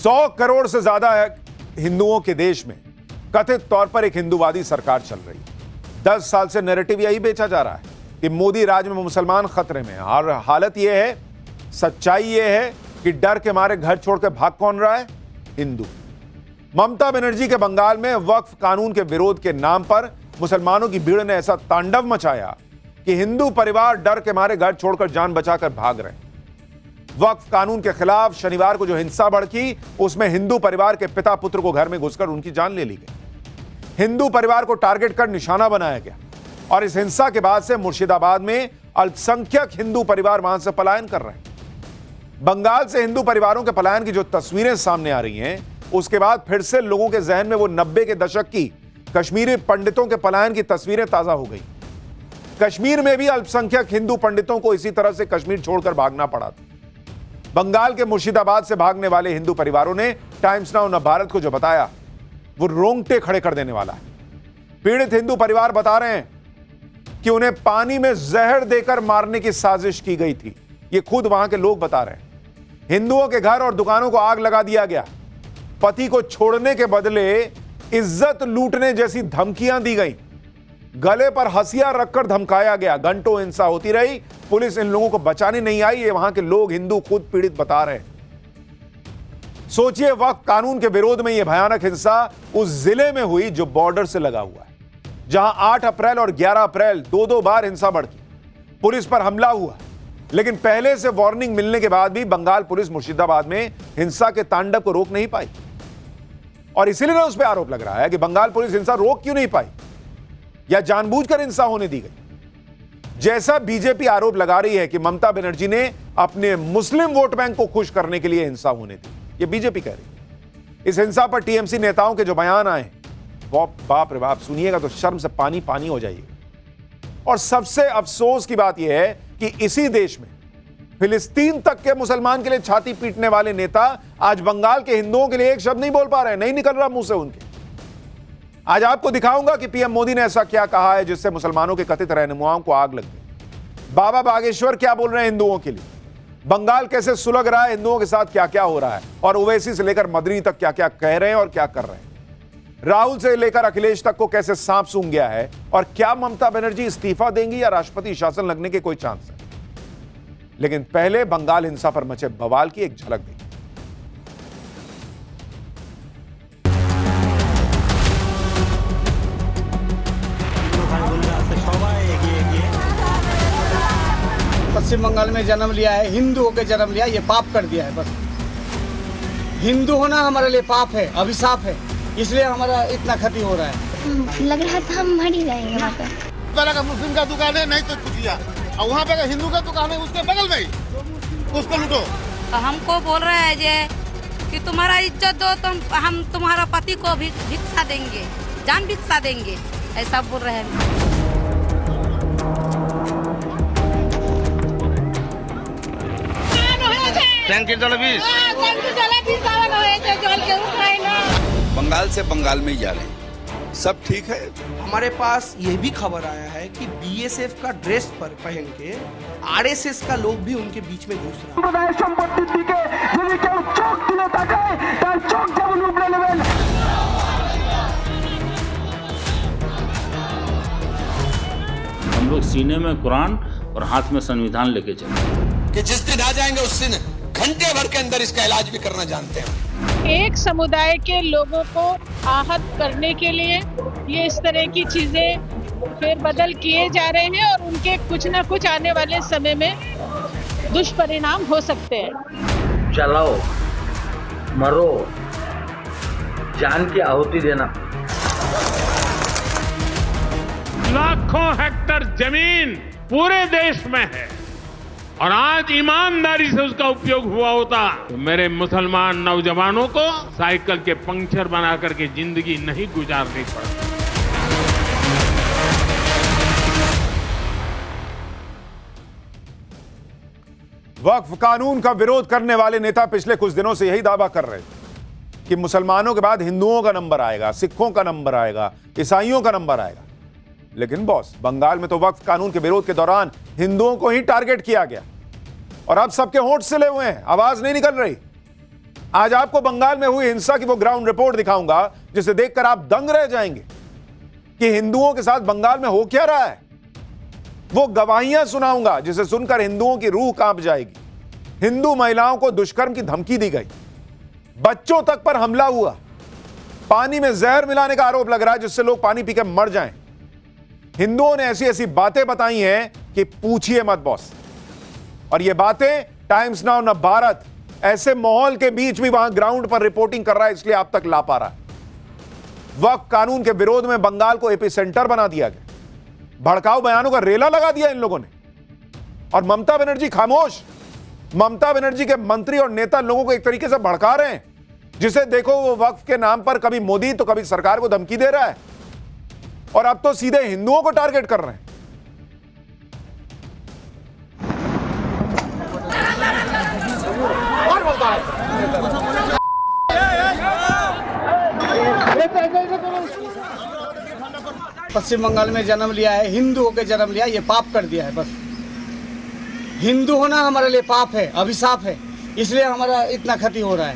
100 करोड़ से ज्यादा हिंदुओं के देश में कथित तौर पर एक हिंदूवादी सरकार चल रही है। 10 साल से नैरेटिव यही बेचा जा रहा है कि मोदी राज में मुसलमान खतरे में हैं। और हालत यह है, सच्चाई यह है कि डर के मारे घर छोड़कर भाग कौन रहा है? हिंदू। ममता बनर्जी के बंगाल में वक्फ कानून के विरोध के नाम पर मुसलमानों की भीड़ ने ऐसा तांडव मचाया कि हिंदू परिवार डर के मारे घर छोड़कर जान बचाकर भाग रहे। वक्फ कानून के खिलाफ शनिवार को जो हिंसा भड़की, उसमें हिंदू परिवार के पिता पुत्र को घर में घुसकर उनकी जान ले ली गई। हिंदू परिवार को टारगेट कर निशाना बनाया गया और इस हिंसा के बाद से मुर्शिदाबाद में अल्पसंख्यक हिंदू परिवार वहां से पलायन कर रहे हैं। बंगाल से हिंदू परिवारों के पलायन की जो तस्वीरें सामने आ रही हैं, उसके बाद फिर से लोगों के जहन में वो 90 के दशक की कश्मीरी पंडितों के पलायन की तस्वीरें ताजा हो गई। कश्मीर में भी अल्पसंख्यक हिंदू पंडितों को इसी तरह से कश्मीर छोड़कर भागना पड़ा था। बंगाल के मुर्शिदाबाद से भागने वाले हिंदू परिवारों ने टाइम्स नाउ भारत को जो बताया, वो रोंगटे खड़े कर देने वाला है। पीड़ित हिंदू परिवार बता रहे हैं कि उन्हें पानी में जहर देकर मारने की साजिश की गई थी। ये खुद वहां के लोग बता रहे हैं। हिंदुओं के घर और दुकानों को आग लगा दिया गया। पति को छोड़ने के बदले इज्जत लूटने जैसी धमकियां दी गई। गले पर हंसिया रखकर धमकाया गया। घंटों हिंसा होती रही, पुलिस इन लोगों को बचाने नहीं आई। ये वहां के लोग, हिंदू खुद पीड़ित बता रहे हैं। सोचिए, वक्फ कानून के विरोध में यह भयानक हिंसा उस जिले में हुई जो बॉर्डर से लगा हुआ है, जहां 8 अप्रैल और 11 अप्रैल दो बार हिंसा भड़की, पुलिस पर हमला हुआ। लेकिन पहले से वार्निंग मिलने के बाद भी बंगाल पुलिस मुर्शिदाबाद में हिंसा के तांडव को रोक नहीं पाई। और इसीलिए उस पर आरोप लग रहा है कि बंगाल पुलिस हिंसा रोक क्यों नहीं पाई या जानबूझकर हिंसा होने दी गई। जैसा बीजेपी आरोप लगा रही है कि ममता बनर्जी ने अपने मुस्लिम वोट बैंक को खुश करने के लिए हिंसा होने दी, ये बीजेपी कह रही है। इस हिंसा पर टीएमसी नेताओं के जो बयान आए, वो बाप रे बाप, सुनिएगा तो शर्म से पानी पानी हो जाइएगा। और सबसे अफसोस की बात यह है कि इसी देश में फिलिस्तीन तक के मुसलमान के लिए छाती पीटने वाले नेता आज बंगाल के हिंदुओं के लिए एक शब्द नहीं बोल पा रहे हैं, नहीं निकल रहा मुंह से उनके। आज आपको दिखाऊंगा कि पीएम मोदी ने ऐसा क्या कहा है जिससे मुसलमानों के कथित रहनुमाओं को आग लग गई। बाबा बागेश्वर क्या बोल रहे हैं हिंदुओं के लिए, बंगाल कैसे सुलग रहा है, हिंदुओं के साथ क्या क्या हो रहा है, और ओवैसी से लेकर मदनी तक क्या क्या कह रहे हैं और क्या कर रहे हैं। राहुल से लेकर अखिलेश तक को कैसे सांप सूंघ गया है, और क्या ममता बनर्जी इस्तीफा देंगी या राष्ट्रपति शासन लगने के कोई चांस है। लेकिन पहले बंगाल हिंसा पर मचे बवाल की एक झलक देखिए। पश्चिम बंगाल में जन्म लिया है, हिंदू होकर जन्म लिया, ये पाप कर दिया है। बस हिंदू होना हमारे लिए पाप है, अभिशाप है, इसलिए हमारा इतना क्षति हो रहा है। लग रहा था हम मर ही जाएंगे वहाँ पे। पहले का मुस्लिम का दुकान है, नहीं तो चुटिया, और वहाँ पे हिंदू का दुकान है, उसके बगल में ही उसको लूटो। हमको बोल रहे हैं जे कि तुम्हारा इज्जत दो, हम तुम्हारा पति को भी भिक्षा देंगे, जान भिक्षा देंगे, ऐसा बोल रहे हैं। बंगाल से बंगाल में ही जा रहे हैं, सब ठीक है। हमारे पास ये भी खबर आया है कि बीएसएफ का ड्रेस पर पहन के आरएसएस का लोग भी उनके बीच में घुस रहा है। हम लोग सीने में कुरान और हाथ में संविधान लेके चले कि जिस दिन आ जाएंगे उस दिन घंटे भर के अंदर इसका इलाज भी करना जानते हैं। एक समुदाय के लोगों को आहत करने के लिए ये इस तरह की चीजें फेरबदल किए जा रहे हैं और उनके कुछ न कुछ आने वाले समय में दुष्परिणाम हो सकते हैं। चलाओ, मरो, जान की आहुति देना। लाखों हेक्टर जमीन पूरे देश में है और आज ईमानदारी से उसका उपयोग हुआ होता तो मेरे मुसलमान नौजवानों को साइकिल के पंक्चर बना करके जिंदगी नहीं गुजारनी पड़ती। वक्फ कानून का विरोध करने वाले नेता पिछले कुछ दिनों से यही दावा कर रहे थे कि मुसलमानों के बाद हिंदुओं का नंबर आएगा, सिखों का नंबर आएगा, ईसाइयों का नंबर आएगा। लेकिन बॉस, बंगाल में तो वक्फ कानून के विरोध के दौरान हिंदुओं को ही टारगेट किया गया और अब सबके होंठ सिले हुए हैं, आवाज नहीं निकल रही। आज आपको बंगाल में हुई हिंसा की वो ग्राउंड रिपोर्ट दिखाऊंगा जिसे देखकर आप दंग रह जाएंगे कि हिंदुओं के साथ बंगाल में हो क्या रहा है। वो गवाहियां सुनाऊंगा जिसे सुनकर हिंदुओं की रूह कांप जाएगी। हिंदू महिलाओं को दुष्कर्म की धमकी दी गई, बच्चों तक पर हमला हुआ, पानी में जहर मिलाने का आरोप लग रहा है जिससे लोग पानी पीकर मर जाएं। हिंदुओं ने ऐसी ऐसी बातें बताई हैं कि पूछिए मत बॉस। और ये बातें टाइम्स नाउ न भारत ऐसे माहौल के बीच भी वहां ग्राउंड पर रिपोर्टिंग कर रहा है, इसलिए आप तक ला पा रहा है। वक्फ कानून के विरोध में बंगाल को एपी सेंटर बना दिया गया, भड़काऊ बयानों का रेला लगा दिया इन लोगों ने। और ममता बनर्जी खामोश। ममता बनर्जी के मंत्री और नेता लोगों को एक तरीके से भड़का रहे हैं, जिसे देखो वो वक्फ के नाम पर कभी मोदी तो कभी सरकार को धमकी दे रहा है, और अब तो सीधे हिंदुओं को टारगेट कर रहे हैं। पश्चिम बंगाल में जन्म लिया है, हिंदू होकर जन्म लिया, ये पाप कर दिया है। बस हिंदू होना हमारे लिए पाप है, अभिशाप है, इसलिए हमारा इतना क्षति हो रहा है।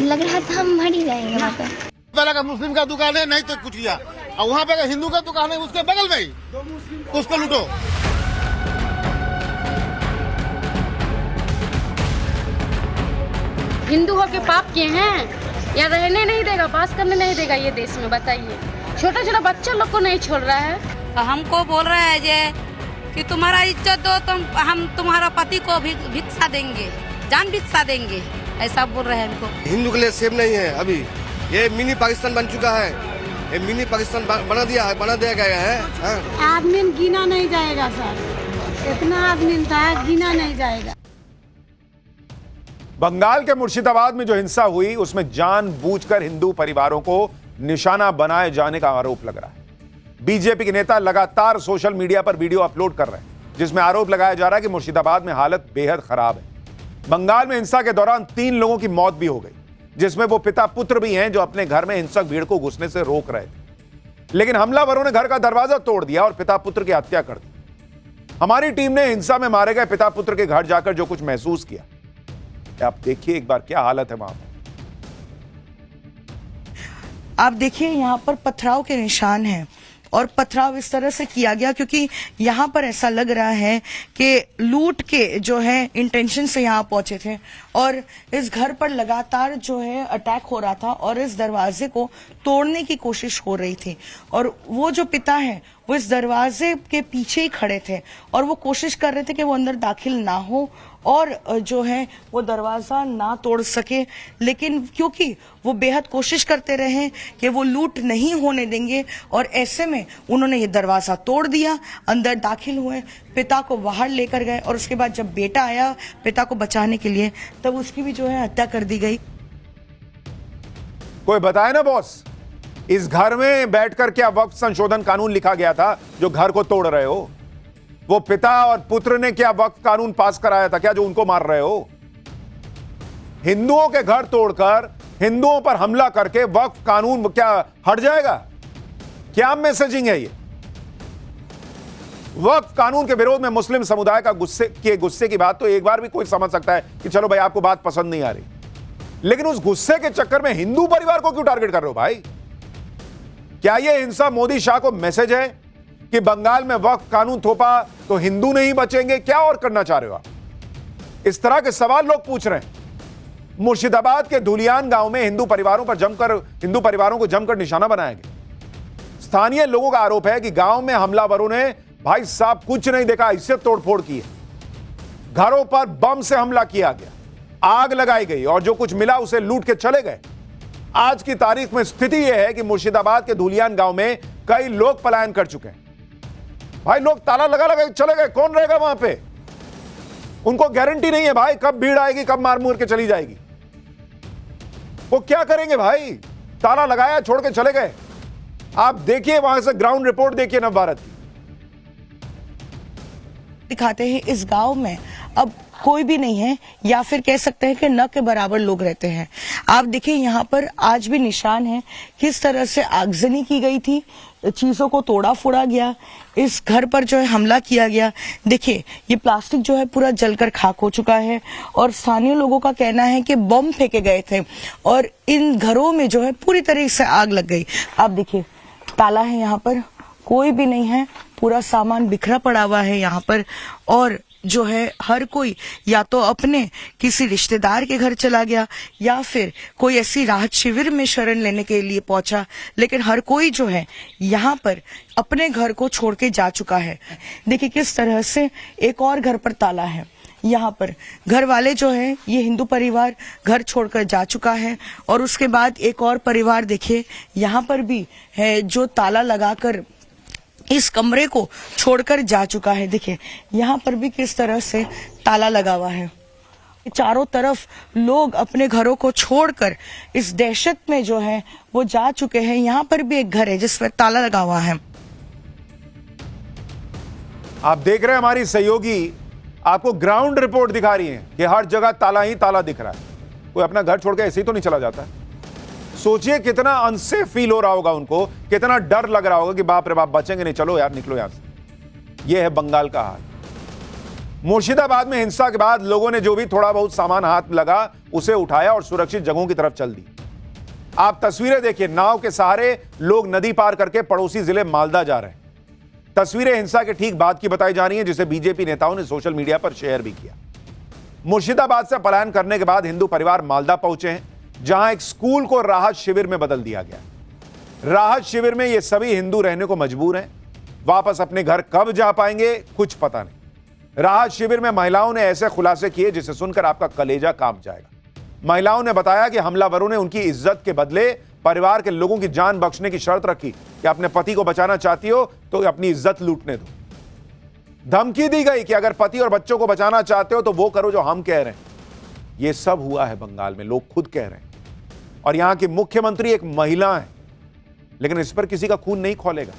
लग रहा था हम मर ही जाएंगे वहाँ पे। पहले का मुस्लिम का दुकान है, नहीं तो कुछ किया, और वहाँ पे हिंदू का दुकान है उसके बगल में ही, तो उसको लूटो। हिंदू होके पाप किए हैं या रहने नहीं देगा, बास करने नहीं देगा ये देश में, बताइए। छोटा छोटा बच्चा लोग को नहीं छोड़ रहा है। तो हमको बोल रहा है जे कि तुम्हारा इज्जत दो तो हम तुम्हारा पति को भी भिक्षा देंगे, जान भिक्षा देंगे, ऐसा बोल रहे हैं हमको। हिंदू के लिए सेफ नहीं है अभी, ये मिनी पाकिस्तान बन चुका है, ये मिनी पाकिस्तान बना दिया गया है। आदमी गिना नहीं जाएगा सर, इतना आदमी था गिना नहीं जाएगा। बंगाल के मुर्शिदाबाद में जो हिंसा हुई उसमें जानबूझकर हिंदू परिवारों को निशाना बनाए जाने का आरोप लग रहा है। बीजेपी के नेता लगातार सोशल मीडिया पर वीडियो अपलोड कर रहे हैं जिसमें आरोप लगाया जा रहा है कि मुर्शिदाबाद में हालत बेहद खराब है। बंगाल में हिंसा के दौरान 3 लोगों की मौत भी हो गई, जिसमें वो पिता पुत्र भी हैं जो अपने घर में हिंसक भीड़ को घुसने से रोक रहे थे, लेकिन हमलावरों ने घर का दरवाजा तोड़ दिया और पिता पुत्र की हत्या कर दी। हमारी टीम ने हिंसा में मारे गए पिता पुत्र के घर जाकर जो कुछ महसूस किया, आप देखिए एक बार क्या हालत है वहां पर। आप देखिए यहाँ पर पथराव के निशान हैं, और पथराव इस तरह से किया गया क्योंकि यहाँ पर ऐसा लग रहा है कि लूट के जो है इंटेंशन से यहाँ पहुंचे थे, और इस घर पर लगातार जो है अटैक हो रहा था और इस दरवाजे को तोड़ने की कोशिश हो रही थी। और वो जो पिता है वो इस दरवाजे के पीछे ही खड़े थे और वो कोशिश कर रहे थे कि वो अंदर दाखिल ना हो और जो है वो दरवाजा ना तोड़ सके, लेकिन क्योंकि वो बेहद कोशिश करते रहे कि वो लूट नहीं होने देंगे, और ऐसे में उन्होंने ये दरवाजा तोड़ दिया, अंदर दाखिल हुए, पिता को बाहर लेकर गए, और उसके बाद जब बेटा आया पिता को बचाने के लिए तब उसकी भी जो है हत्या कर दी गई। कोई बताए ना बॉस, इस घर में बैठकर क्या वक्फ संशोधन कानून लिखा गया था जो घर को तोड़ रहे हो? वो पिता और पुत्र ने क्या वक्फ कानून पास कराया था क्या जो उनको मार रहे हो? हिंदुओं के घर तोड़कर हिंदुओं पर हमला करके वक्फ कानून क्या हट जाएगा? क्या मैसेजिंग है ये? वक्फ कानून के विरोध में मुस्लिम समुदाय का गुस्से की बात तो एक बार भी कोई समझ सकता है कि चलो भाई आपको बात पसंद नहीं आ रही, लेकिन उस गुस्से के चक्कर में हिंदू परिवार को क्यों टारगेट कर रहे हो भाई? क्या यह हिंसा मोदी शाह को मैसेज है कि बंगाल में वक्फ कानून थोपा तो हिंदू नहीं बचेंगे? क्या और करना चाह रहे हो आप? इस तरह के सवाल लोग पूछ रहे हैं। मुर्शिदाबाद के धुलियान गांव में हिंदू परिवारों को जमकर निशाना बनाया गया। स्थानीय लोगों का आरोप है कि गांव में हमलावरों ने भाई साहब कुछ नहीं देखा, इससे तोड़फोड़ की है। घरों पर बम से हमला किया गया, आग लगाई गई और जो कुछ मिला उसे लूट के चले गए। आज की तारीख में स्थिति यह है कि मुर्शिदाबाद के धुलियान गांव में कई लोग पलायन कर चुके हैं। भाई लोग ताला लगा चले गए, कौन रहेगा वहां पे? उनको गारंटी नहीं है भाई कब भीड़ आएगी, कब मार मुर के चली जाएगी। वो क्या करेंगे भाई? ताला लगाया, छोड़ के चले गए। आप देखिए वहां से ग्राउंड रिपोर्ट देखिए नवभारत की। दिखाते हैं इस गांव में अब कोई भी नहीं है, या फिर कह सकते हैं कि न के बराबर लोग रहते हैं। आप देखिए यहाँ पर आज भी निशान है किस तरह से आगजनी की गई थी, चीजों को तोड़ा फोड़ा गया, इस घर पर जो है हमला किया गया। देखिए ये प्लास्टिक जो है पूरा जलकर खाक हो चुका है और स्थानीय लोगों का कहना है कि बम फेंके गए थे और इन घरों में जो है पूरी तरह से आग लग गई। आप देखिए ताला है, यहाँ पर कोई भी नहीं है, पूरा सामान बिखरा पड़ा हुआ है यहाँ पर और जो है हर कोई या तो अपने किसी रिश्तेदार के घर चला गया या फिर कोई ऐसी राहत शिविर में शरण लेने के लिए पहुंचा, लेकिन हर कोई जो है यहाँ पर अपने घर को छोड़ के जा चुका है। देखिए किस तरह से एक और घर पर ताला है, यहाँ पर घर वाले जो है ये हिंदू परिवार घर छोड़कर जा चुका है और उसके बाद एक और परिवार देखिए यहाँ पर भी है जो ताला लगाकर इस कमरे को छोड़कर जा चुका है। देखिए यहाँ पर भी किस तरह से ताला लगा हुआ है। चारों तरफ लोग अपने घरों को छोड़कर इस दहशत में जो है वो जा चुके हैं। यहाँ पर भी एक घर है जिस पर ताला लगा हुआ है। आप देख रहे हैं हमारी सहयोगी आपको ग्राउंड रिपोर्ट दिखा रही हैं कि हर जगह ताला ही ताला दिख रहा है। कोई अपना घर छोड़ के ऐसे ही तो नहीं चला जाता। सोचिए कितना अनसेफ फील हो रहा होगा उनको, कितना डर लग रहा होगा कि बाप रे बाप बचेंगे नहीं, चलो यार निकलो यहां से। यह है बंगाल का हाल। मुर्शिदाबाद में हिंसा के बाद लोगों ने जो भी थोड़ा बहुत सामान हाथ लगा उसे उठाया और सुरक्षित जगहों की तरफ चल दी। आप तस्वीरें देखिए, नाव के सहारे लोग नदी पार करके पड़ोसी जिले मालदा जा रहे हैं। तस्वीरें हिंसा के ठीक बाद की बताई जा रही हैं जिसे बीजेपी नेताओं ने सोशल मीडिया पर शेयर भी किया। मुर्शिदाबाद से पलायन करने के बाद हिंदू परिवार मालदा पहुंचे हैं जहां एक स्कूल को राहत शिविर में बदल दिया गया। राहत शिविर में ये सभी हिंदू रहने को मजबूर हैं। वापस अपने घर कब जा पाएंगे कुछ पता नहीं। राहत शिविर में महिलाओं ने ऐसे खुलासे किए जिसे सुनकर आपका कलेजा कांप जाएगा। महिलाओं ने बताया कि हमलावरों ने उनकी इज्जत के बदले परिवार के लोगों की जान बख्शने की शर्त रखी कि अपने पति को बचाना चाहती हो तो अपनी इज्जत लूटने दो। धमकी दी गई कि अगर पति और बच्चों को बचाना चाहते हो तो वो करो जो हम कह रहे हैं। यह सब हुआ है बंगाल में, लोग खुद कह रहे हैं। और यहां की मुख्यमंत्री एक महिला है, लेकिन इस पर किसी का खून नहीं खौलेगा।